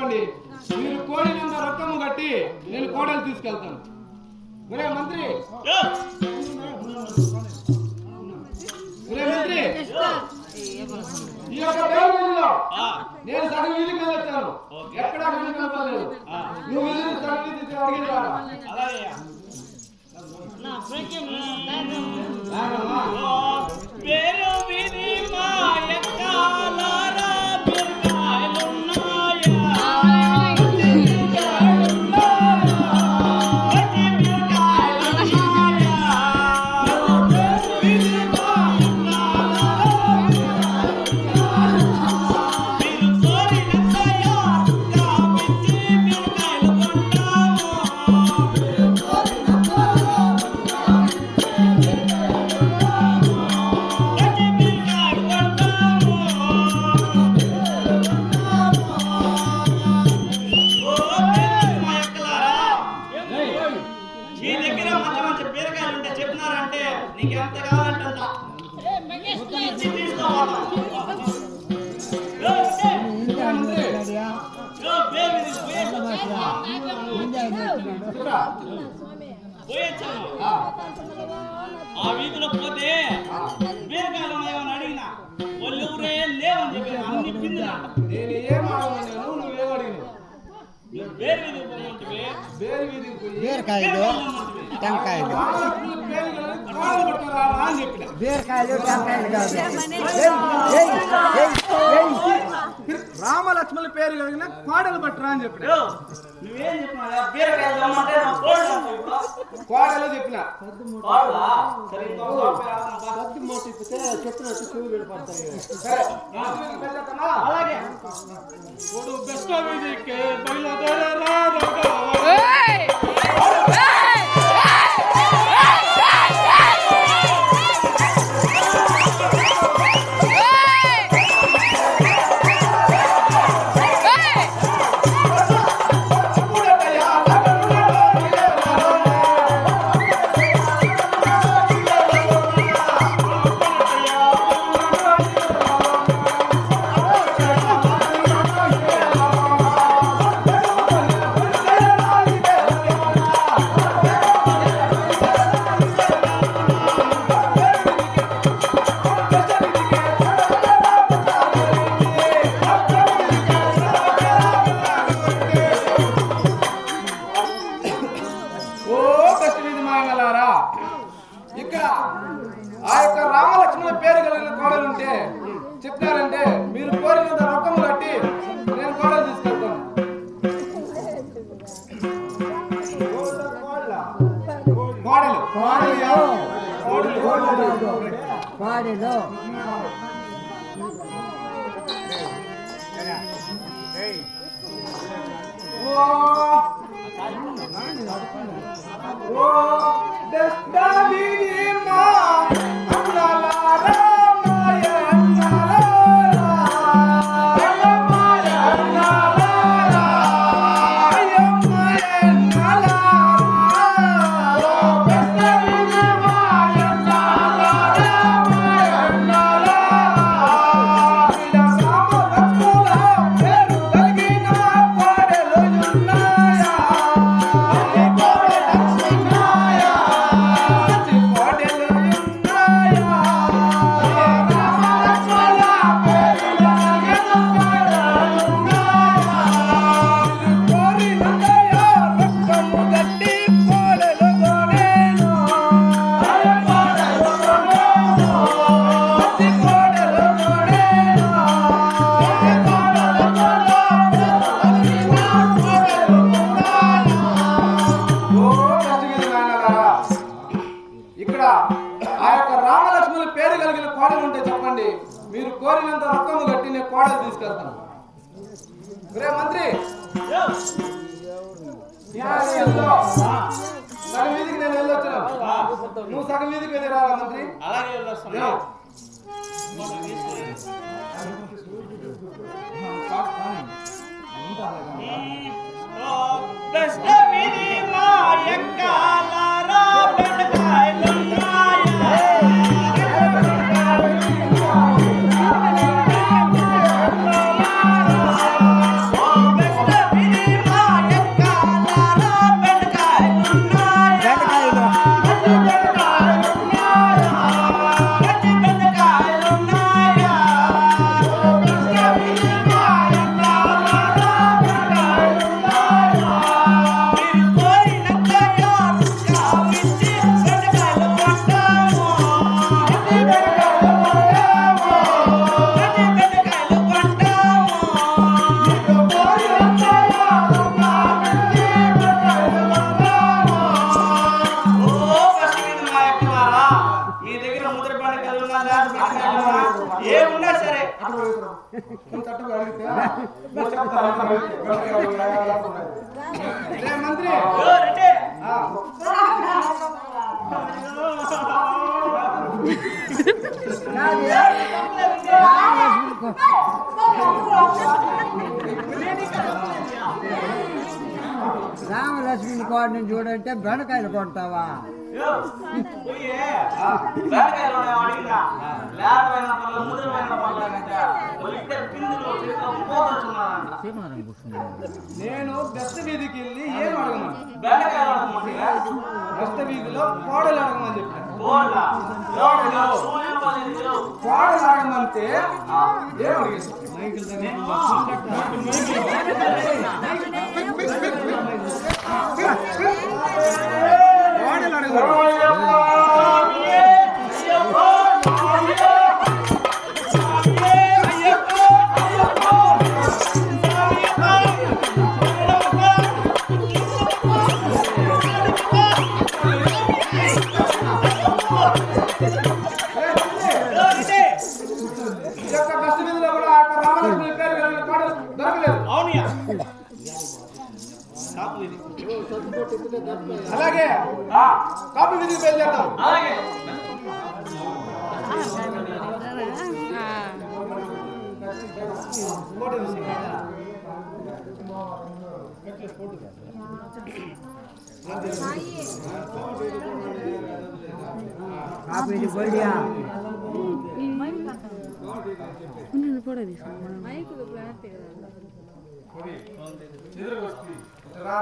చెప్పండి. మీరు కోడినంత రొక్కము కట్టి నేను కోడలు తీసుకెళ్తాను. ఒరే మంత్రి, ఒరే మంత్రి, ఈ యొక్క దేవుడిలో నేను సగం వీధికి వెళ్ళొచ్చాను. ఎక్కడా నేను కనపడలేదు. నువ్వు వెళ్ళి సగం వీధికి అడిగి రా. పేరు విధి మా ఎక్కాలారా ఆ వీధిలో పోతే బీరకాయలు ఉన్నాయని అడిగినా వాళ్ళు ఎవరే లేవని చెప్పారు. అన్ని పిందులు నేను ఏం అడగను, నువ్వేం అడిగినావు? వేరు వీధికి పోమంటే వేరు వీధికి పోయి బీరకాయలు టెంకాయలు బీరకాయలు టెంకాయలు రామలక్ష్మణ పేరు కలిగిన కోడలు పట్టరా అని చెప్పిన. నువ్వేం చెప్పినా బీరకాయలు కోడలు చెప్పిన అలాగే బెస్ట్ వీధికి బయలుదేరా. ఇక్కడ ఆ యొక్క రామలక్ష్మణ పేరు కలిగిన కోడలు ఉంటే చెప్పారంటే మీరు కోరినంత రొక్కము కట్టి నేను కోడలు తీసుకెళ్తాను. కోడలు కోడలు మీరు కోరినంత రొక్కము కట్టి నేను కోడలు తీసుకెళ్తాను. ఒరే మంత్రి, సగం వీధికి నేను వెళ్ళొచ్చాను. నువ్వు సగం వీధికి వెళ్ళి రావా మంత్రి? అలాగే వెళ్ళొస్తాను. రే మంత్రి ఓ రెడ్డి ఆ, రామలక్ష్మిని కోడిని చూడంటే బెండకాయలు కొంటావా? యో పోయి బెండకాయలు ఉన్నాయో అడిగినా లేకపోయినా పర్లేదు ముద్రపోయిన పర్లేదంట ఒలిస్తే పిందులు చేతిలో పోతున్నానంట నేను బెస్త వీధికి వెళ్ళి ఏం అడగమని బెండకాయలు అడగమంటే బెస్త వీధిలో కోడలు అడగమని చెప్పాను. కోళ్ళ కోడలు అడగమంటే ఏం అడిగేసి కోడలు అడగ ఈ యొక్క బెస్త వీధిలో కూడా ఆ యొక్క రామలక్ష్మి పేరు కలిగిన కోడలు దొరకలేదు. అవునియా కాపు ఇది అలాగే కాపీ వీధికి బయలుదేరతాం. అలాగే కాపీ బోడియా రా